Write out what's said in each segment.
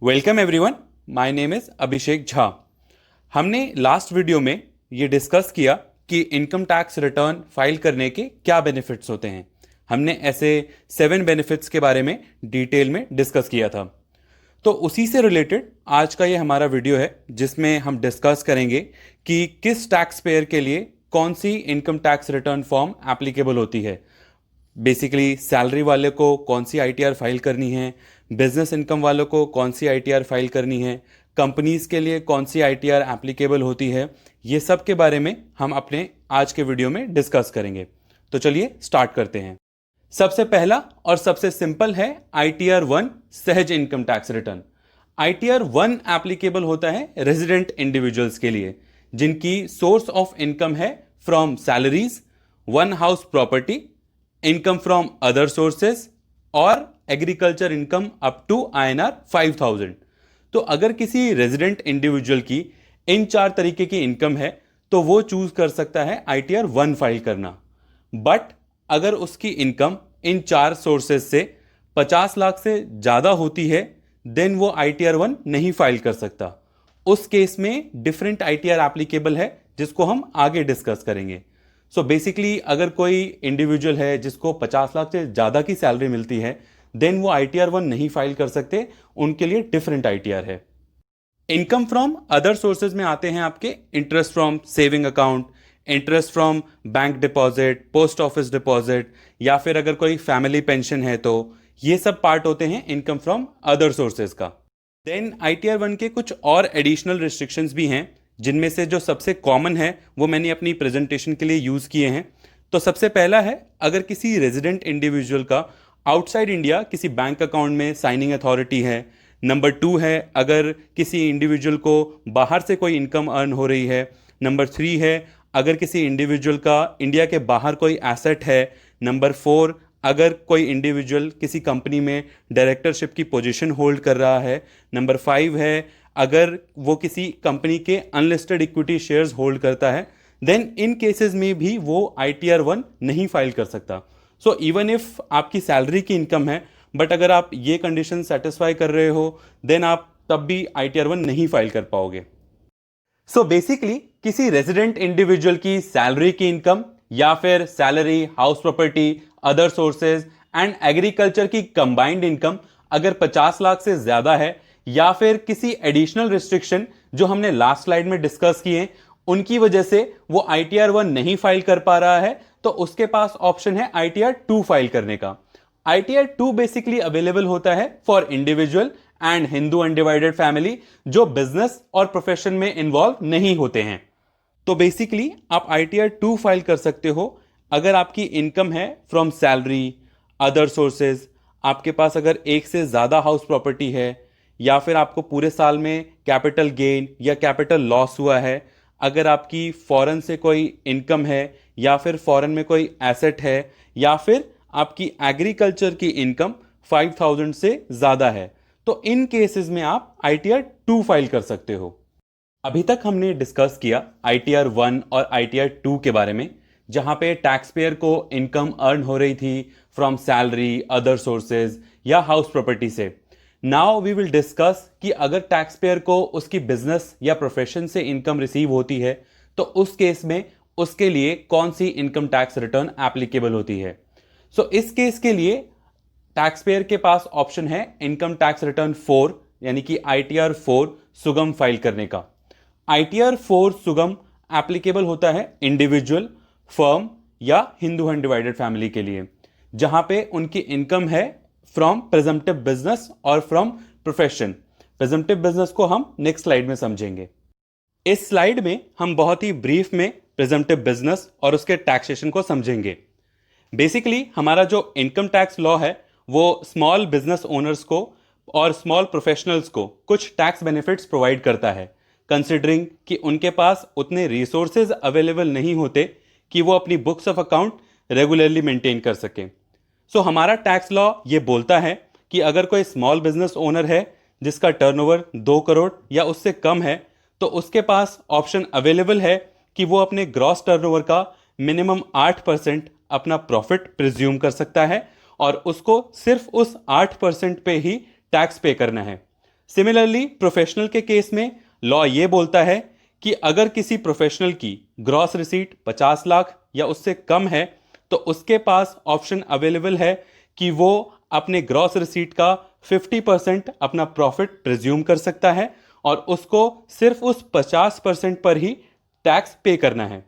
Welcome everyone, my name is Abhishek Jha. हमने last video में ये डिस्कस किया कि इनकम टैक्स रिटर्न फाइल करने के क्या बेनिफिट्स होते हैं। हमने ऐसे 7 बेनिफिट्स के बारे में डिटेल में डिस्कस किया था। तो उसी से रिलेटेड आज का ये हमारा वीडियो है जिसमें हम डिस्कस करेंगे कि किस टैक्स पेयर के लिए कौन सी income tax return form applicable होती है। बेसिकली सैलरी वाले को कौन सी आईटीआर फाइल करनी है, बिजनेस इनकम वालों को कौन सी आईटीआर फाइल करनी है, कंपनीज के लिए कौन सी आईटीआर एप्लीकेबल होती है, ये सब के बारे में हम अपने आज के वीडियो में डिस्कस करेंगे। तो चलिए स्टार्ट करते हैं। सबसे पहला और सबसे सिंपल है ITR 1 Sahaj income tax return. ITR 1 applicable होता है रेजिडेंट इंडिविजुअल्स के लिए जिनकी सोर्स ऑफ इनकम है from salaries, one house property, income from other sources और agriculture income up to INR 5000। तो अगर किसी रेजिडेंट इंडिविजुअल की इन 4 तरीके की इनकम है तो वो चूज कर सकता है आईटीआर 1 फाइल करना। बट अगर उसकी इनकम इन 4 सोर्सेज से 50 लाख से ज्यादा होती है देन वो आईटीआर 1 नहीं फाइल कर सकता। उस केस में डिफरेंट आईटीआर एप्लीकेबल है जिसको हम आगे डिस्कस करेंगे। सो बेसिकली अगर कोई इंडिविजुअल है जिसको 50 लाख से ज्यादा की सैलरी मिलती है देन वो आईटीआर 1 नहीं फाइल कर सकते, उनके लिए डिफरेंट आईटीआर है। इनकम फ्रॉम अदर सोर्सेज में आते हैं आपके interest from saving account, interest from bank deposit, post office deposit, या फिर अगर कोई फैमिली पेंशन है तो ये सब पार्ट होते हैं इनकम फ्रॉम अदर सोर्सेज का। देन आईटीआर 1 के कुछ और एडिशनल रिस्ट्रिक्शंस भी हैं जिनमें से जो सबसे कॉमन है वो मैंने अपनी प्रेजेंटेशन के लिए यूज किए हैं। तो सबसे पहला है अगर किसी रेजिडेंट इंडिविजुअल का आउटसाइड इंडिया किसी बैंक अकाउंट में साइनिंग अथॉरिटी है। नंबर 2 है अगर किसी इंडिविजुअल को बाहर से कोई इनकम अर्न हो रही है। नंबर 3 है अगर किसी इंडिविजुअल का इंडिया के बाहर कोई एसेट है। नंबर 4 अगर कोई इंडिविजुअल किसी कंपनी में डायरेक्टरशिप की पोजीशन होल्ड कर रहा है। नंबर 5 है अगर वो किसी कंपनी के अनलिस्टेड इक्विटी शेयर्स होल्ड करता है। देन इन केसेस में भी वो आईटीआर 1 नहीं फाइल कर सकता। सो इवन इफ आपकी सैलरी की इनकम है बट अगर आप ये कंडीशन सेटिस्फाई कर रहे हो देन आप तब भी आईटीआर 1 नहीं फाइल कर पाओगे। सो बेसिकली किसी रेजिडेंट इंडिविजुअल की सैलरी की इनकम या फिर salary, house property, other sources and agriculture की कंबाइंड इनकम अगर 50 लाख से ज्यादा है या फिर किसी एडिशनल रिस्ट्रिक्शन जो हमने लास्ट स्लाइड में डिस्कस किए उनकी वजह से वो आईटीआर 1 नहीं फाइल कर पा रहा है तो उसके पास ऑप्शन है आईटीआर 2 फाइल करने का। आईटीआर 2 बेसिकली अवेलेबल होता है for individual and Hindu undivided family जो बिजनेस और प्रोफेशन में इन्वॉल्व नहीं होते हैं। तो बेसिकली आप आईटीआर 2 फाइल कर सकते हो अगर आपकी इनकम है फ्रॉम सैलरी, अदर सोर्सेज, आपके पास अगर एक से ज्यादा हाउस प्रॉपर्टी है या फिर आपको पूरे साल में कैपिटल गेन या कैपिटल लॉस हुआ है, अगर आपकी फॉरेन से कोई इनकम है या फिर फॉरेन में कोई एसेट है या फिर आपकी एग्रीकल्चर की इनकम 5000 से ज्यादा है तो इन केसेस में आप आईटीआर 2 फाइल कर सकते हो। अभी तक हमने डिस्कस किया आईटीआर 1 और आईटीआर 2 के बारे में जहां पे टैक्स पेयर को इनकम अर्न हो रही थी फ्रॉम सैलरी, अदर सोर्सेज या हाउस प्रॉपर्टी से। नाउ वी विल डिस्कस कि अगर टैक्स पेयर को उसकी बिजनेस या प्रोफेशन से इनकम रिसीव होती है तो उस केस में उसके लिए कौन सी इनकम टैक्स रिटर्न एप्लीकेबल होती है। सो इस केस के लिए टैक्स पेयर के पास ऑप्शन है इनकम टैक्स रिटर्न 4 यानी कि आईटीआर 4 सुगम फाइल करने का। आईटीआर 4 सुगम एप्लीकेबल होता है इंडिविजुअल, फर्म या हिंदू अनडिवाइडेड फैमिली के लिए जहां पे उनकी इनकम है फ्रॉम प्रेजम्पटिव बिजनेस और फ्रॉम प्रोफेशन। प्रेजम्पटिव बिजनेस को हम नेक्स्ट स्लाइड में समझेंगे। इस स्लाइड में हम बहुत ही ब्रीफ में प्रेजम्पटिव बिजनेस और उसके टैक्सेशन को समझेंगे। बेसिकली हमारा जो इनकम टैक्स लॉ है वो स्मॉल बिजनेस ओनर्स को और स्मॉल प्रोफेशनल्स को कुछ टैक्स बेनिफिट्स प्रोवाइड करता है कंसिडरिंग कि उनके पास उतने रिसोर्सेज अवेलेबल नहीं होते कि वो अपनी books of account regularly maintain कर सके। सो हमारा टैक्स लॉ ये बोलता है कि अगर कोई स्मॉल बिजनेस ओनर है जिसका टर्नओवर 2 करोड़ या उससे कम है तो उसके पास ऑप्शन अवेलेबल है कि वो अपने ग्रॉस टर्नओवर का मिनिमम 8% अपना प्रॉफिट प्रिज्यूम कर सकता है और उसको सिर्फ उस 8% पे ही टैक्स पे करना है। सिमिलरली प्रोफेशनल के केस में लॉ ये बोलता है कि अगर किसी प्रोफेशनल की ग्रॉस रिसीट 50 लाख या उससे कम है तो उसके पास ऑप्शन अवेलेबल है कि वो अपने ग्रॉस रिसीट का 50% अपना प्रॉफिट प्रिज्यूम कर सकता है और उसको सिर्फ उस 50% पर ही टैक्स पे करना है।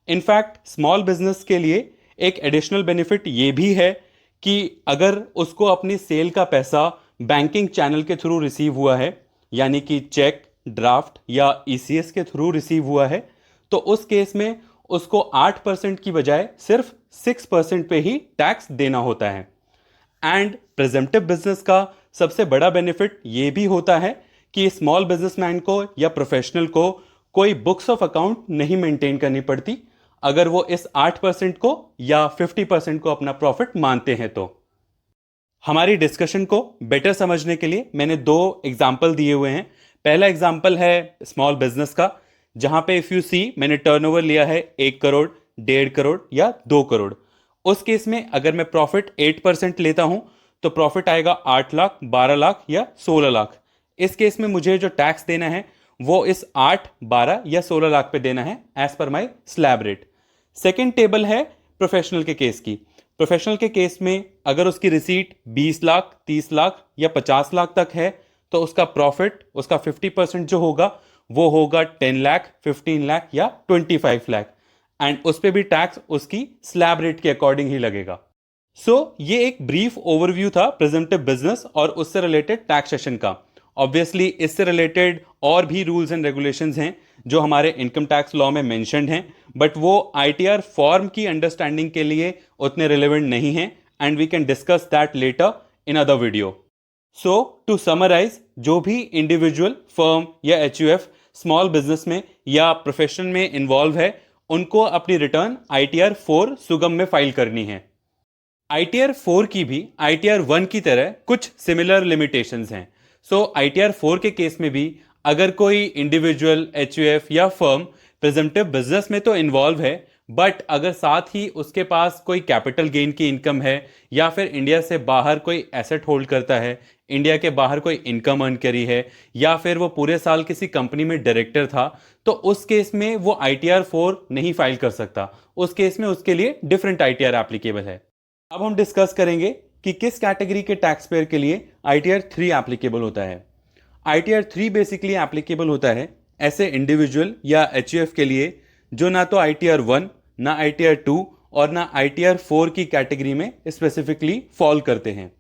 इनफैक्ट स्मॉल बिजनेस के लिए एक एडिशनल बेनिफिट ये भी है कि अगर उसको अपनी सेल का पैसा बैंकिंग चैनल के थ्रू रिसीव हुआ है, यानी कि चेक, ड्राफ्ट या ईसीएस के थ्रू रिसीव हुआ है, तो उस केस में उसको 8% की बजाय सिर्फ 6% पे ही टैक्स देना होता है। एंड प्रेजेंटिव बिजनेस का सबसे बड़ा बेनिफिट ये भी होता है कि स्मॉल बिजनेसमैन को या प्रोफेशनल को कोई बुक्स ऑफ अकाउंट नहीं मेंटेन करनी पड़ती अगर वो इस 8% को या 50% को अपना प्रॉफिट मानते हैं। तो हमारी डिस्कशन को बेटर समझने के लिए मैंने 2 एग्जाम्पल दिए हुए हैं। पहला एग्जाम्पल है स्मॉल बिजनेस का, जहां पे इफ यू सी मैंने टर्नओवर लिया है 1 करोड़, 1.5 करोड़ या 2 करोड़। उस केस में अगर मैं प्रॉफिट 8% लेता हूं तो प्रॉफिट आएगा 8 लाख, 12 लाख या 16 लाख। इस केस में मुझे जो टैक्स देना है वो इस 8, 12 या 16 लाख पे देना है एज पर माई स्लैब रेट। सेकेंड टेबल है प्रोफेशनल के केस की। प्रोफेशनल के केस में अगर उसकी रिसीट 20 लाख, 30 लाख या 50 लाख तक है तो उसका प्रॉफिट, उसका 50% जो होगा वो होगा 10 लाख, 15 लाख या 25 लाख, एंड उस पर भी टैक्स उसकी स्लैब रेट के अकॉर्डिंग ही लगेगा। ये एक ब्रीफ ओवरव्यू था प्रेजेंटिव बिजनेस और उससे रिलेटेड टैक्सेशन का। ऑब्वियसली इससे रिलेटेड और भी रूल्स एंड रेगुलेशंस हैं जो हमारे इनकम टैक्स लॉ में मेंशन्ड हैं, बट वो आईटीआर फॉर्म की अंडरस्टैंडिंग के लिए उतने रिलेवेंट नहीं हैं, and we can discuss that later in other video. To summarise, जो भी इंडिविजुअल, फर्म या एचयूएफ स्मॉल बिजनेस में या प्रोफेशन में इन्वॉल्व है उनको अपनी रिटर्न आईटीआर 4 सुगम में फाइल करनी है। आईटीआर 4 की भी आईटीआर 1 की तरह कुछ सिमिलर लिमिटेशंस हैं। आईटीआर 4 के केस में भी अगर कोई इंडिविजुअल, एचयूएफ या फर्म प्रेजेंटिव बिजनेस में तो इन्वॉल्व है, बट अगर साथ ही उसके पास कोई कैपिटल गेन की इनकम है या फिर इंडिया से बाहर कोई एसेट होल्ड करता है, इंडिया के बाहर कोई इनकम अर्न करी है, या फिर वो पूरे साल किसी कंपनी में डायरेक्टर था, तो उस केस में वो आईटीआर 4 नहीं फाइल कर सकता। उस केस में उसके लिए डिफरेंट आईटीआर एप्लीकेबल है। अब हम डिस्कस करेंगे कि किस कैटेगरी के टैक्स पेयर के लिए आईटीआर 3 एप्लीकेबल होता है। आईटीआर 3 बेसिकली एप्लीकेबल होता है ऐसे इंडिविजुअल या एचयूएफ के लिए जो ना तो आईटीआर 1, ना आईटीआर 2 और ना आईटीआर 4 की कैटेगरी में स्पेसिफिकली फॉल करते हैं।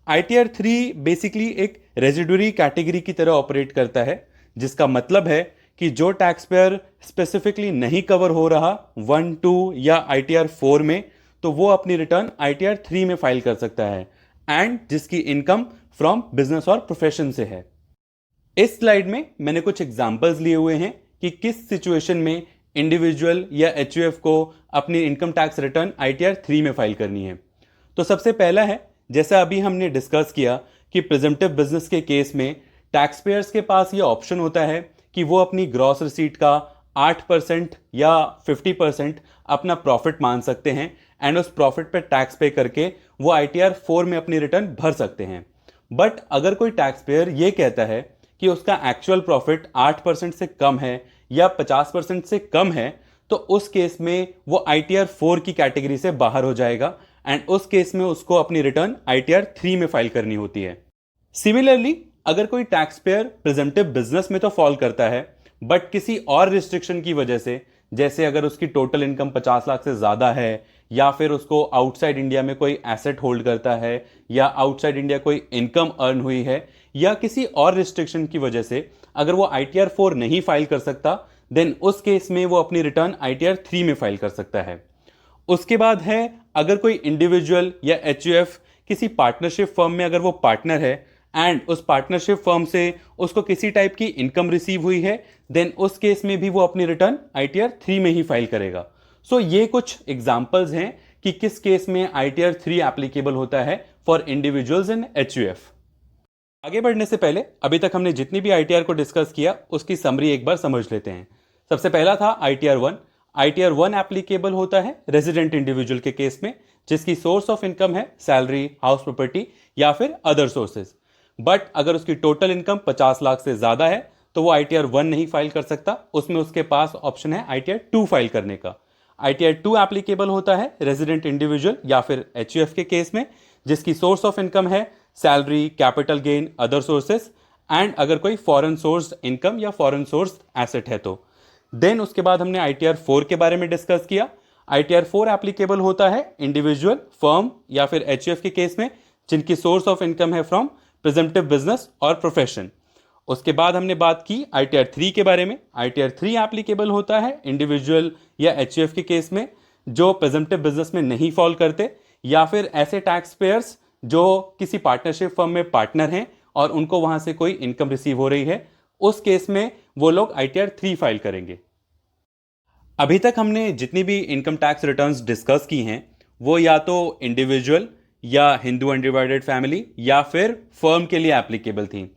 आईटीआर 3 बेसिकली एक रेजिडुअरी कैटेगरी की तरह ऑपरेट करता है, जिसका मतलब है कि जो टैक्स पेयर स्पेसिफिकली नहीं कवर हो रहा 1, 2 या आईटीआर 4 में, तो वो अपनी रिटर्न आईटीआर 3 में फाइल कर सकता है, एंड जिसकी इनकम फ्रॉम बिजनेस और प्रोफेशन से है। इस स्लाइड में मैंने कुछ एग्जांपल्स लिए हुए हैं कि किस सिचुएशन में इंडिविजुअल या एचयूएफ को अपनी इनकम टैक्स रिटर्न आईटीआर 3 में फाइल करनी है। तो सबसे पहला है, जैसा अभी हमने डिस्कस किया कि प्रेजेंटिव बिजनेस के केस में टैक्स पेयर्स के पास ये ऑप्शन होता है कि वो अपनी ग्रॉस रिसीट का 8% या 50% अपना प्रॉफिट मान सकते हैं, एंड उस प्रॉफिट पे टैक्स पे करके वो आईटीआर 4 में अपनी रिटर्न भर सकते हैं। बट अगर कोई टैक्स पेयर ये कहता है कि उसका एक्चुअल प्रॉफिट 8% से कम है या 50% से कम है, तो उस केस में वो आईटीआर 4 की कैटेगरी से बाहर हो जाएगा, एंड उस केस में उसको अपनी रिटर्न आईटीआर 3 में फाइल करनी होती है। सिमिलरली अगर कोई टैक्स पेयर प्रेजेंटिव बिजनेस में तो फॉल करता है, बट किसी और रिस्ट्रिक्शन की वजह से, जैसे अगर उसकी टोटल इनकम 50 लाख से ज्यादा है, या फिर उसको आउटसाइड इंडिया में कोई एसेट होल्ड करता है, या आउटसाइड इंडिया कोई इनकम अर्न हुई है, या किसी और रिस्ट्रिक्शन की वजह से अगर वो आईटीआर 4 नहीं फाइल कर सकता, देन उस केस में वो अपनी रिटर्न आईटीआर 3 में फाइल कर सकता है। उसके बाद है, अगर कोई इंडिविजुअल या एचयूएफ किसी पार्टनरशिप फर्म में अगर वो पार्टनर है एंड उस पार्टनरशिप फर्म से उसको किसी टाइप की इनकम रिसीव हुई है, देन उस केस में भी वो अपनी रिटर्न आईटीआर 3 में ही फाइल करेगा। ये कुछ एग्जांपल्स हैं कि किस केस में आईटीआर 3 एप्लीकेबल होता है फॉर इंडिविजुअल्स एंड एचयूएफ। आगे बढ़ने से पहले अभी तक हमने जितनी भी आईटीआर को डिस्कस किया उसकी समरी एक बार समझ लेते हैं। सबसे पहला था आईटीआर 1। आईटीआर 1 एप्लीकेबल होता है रेजिडेंट इंडिविजुअल के केस में, जिसकी सोर्स ऑफ इनकम है सैलरी, हाउस प्रॉपर्टी या फिर अदर सोर्सेज। बट अगर उसकी टोटल इनकम 50 लाख से ज़्यादा है तो वो ITR 1 नहीं फाइल कर सकता, उसमें उसके पास ऑप्शन है ITR 2 फाइल करने का। ITR 2 एप्लीकेबल होता है रेजिडेंट इंडिविजुअल या फिर HUF के केस में, जिसकी सोर्स ऑफ इनकम है salary, capital gain, other sources, and अगर कोई फॉरेन सोर्स इनकम या फॉरेन सोर्स एसेट है तो। देन उसके बाद हमने ITR 4 के बारे में डिस्कस किया। ITR 4 एप्लीकेबल होता है इंडिविजुअल, फर्म या फिर HUF के केस में जिनकी सोर्स ऑफ इनकम है फ्रॉम प्रिजम्पटिव बिजनेस और प्रोफेशन। उसके बाद हमने बात की ITR 3 के बारे में। ITR 3 एप्लीकेबल होता है इंडिविजुअल या HUF के केस में जो प्रिजम्पटिव बिजनेस में नहीं फॉल करते, या फिर ऐसे टैक्स पेयर्स जो किसी पार्टनरशिप फर्म में पार्टनर हैं और उनको वहां से कोई इनकम रिसीव हो रही है, उस केस में वो लोग ITR 3 फाइल करेंगे। अभी तक हमने जितनी भी इनकम टैक्स रिटर्न्स डिस्कस की हैं वो या तो इंडिविजुअल या हिंदू अनडिवाइडेड फैमिली या फिर फर्म के लिए एप्लीकेबल थी।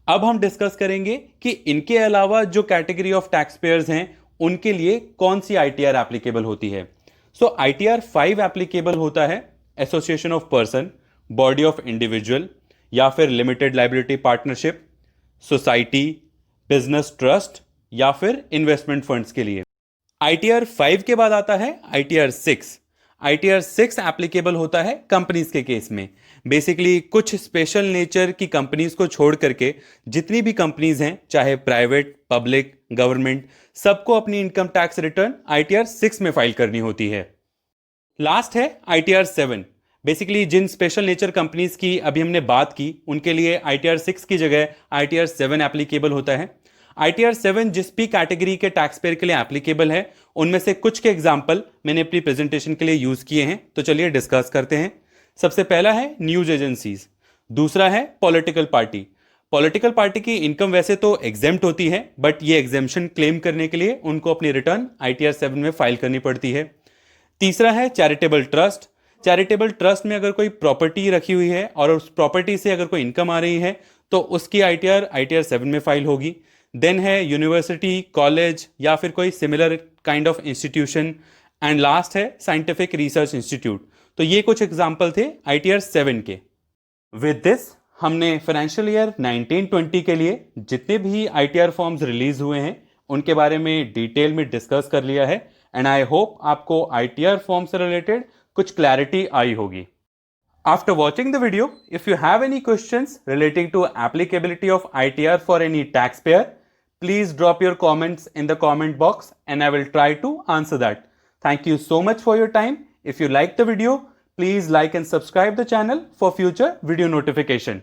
अब हम डिस्कस करेंगे कि इनके अलावा जो कैटेगरी ऑफ टैक्स पेयर्स हैं उनके लिए कौन सी ITR एप्लीकेबल होती है। सो ITR 5 एप्लीकेबल होता है association of person, body of individual या फिर limited liability partnership, society, business trust या फिर इन्वेस्टमेंट फंड्स के लिए। ITR 5 के बाद आता है ITR 6। ITR 6 एप्लीकेबल होता है कंपनीज के केस में। बेसिकली कुछ स्पेशल नेचर की कंपनीज को छोड़ करके जितनी भी कंपनीज हैं, चाहे प्राइवेट, पब्लिक, गवर्नमेंट, सबको अपनी इनकम टैक्स रिटर्न ITR 6 में फाइल करनी होती है। लास्ट है ITR 7। बेसिकली जिन स्पेशल नेचर कंपनीज की अभी हमने बात की उनके लिए ITR 6 की जगह ITR 7 एप्लीकेबल होता है। ITR 7 जिस भी कैटेगरी के टैक्स पेयर के लिए एप्लीकेबल है, उनमें से कुछ के एग्जाम्पल मैंने अपनी प्रेजेंटेशन के लिए यूज किए हैं, तो चलिए डिस्कस करते हैं। सबसे पहला है न्यूज एजेंसीज, दूसरा है पॉलिटिकल पार्टी। पॉलिटिकल पार्टी की इनकम वैसे तो एग्जेम्प्ट होती है, बट ये एग्जेम्पशन क्लेम करने के लिए उनको अपनी रिटर्न ITR 7 में फाइल करनी पड़ती है। तीसरा है चैरिटेबल ट्रस्ट। चैरिटेबल ट्रस्ट में अगर कोई प्रॉपर्टी रखी हुई है और उस प्रॉपर्टी से अगर कोई इनकम आ रही है तो उसकी ITR 7 में फाइल होगी। देन है यूनिवर्सिटी, कॉलेज या फिर कोई similar kind of institution, and last है साइंटिफिक रिसर्च इंस्टीट्यूट। तो ये कुछ एग्जाम्पल थे ITR 7 के। विद दिस हमने फाइनेंशियल ईयर 1920 के लिए जितने भी ITR फॉर्म्स रिलीज हुए हैं उनके बारे में डिटेल में डिस्कस कर लिया है, एंड आई होप आपको ITR फॉर्म से रिलेटेड कुछ क्लैरिटी आई होगी। After watching the video, if you have any questions relating to applicability of ITR for any taxpayer, please drop your comments in the comment box and I will try to answer that. Thank you so much for your time. If you like the video, please like and subscribe the channel for future video notification.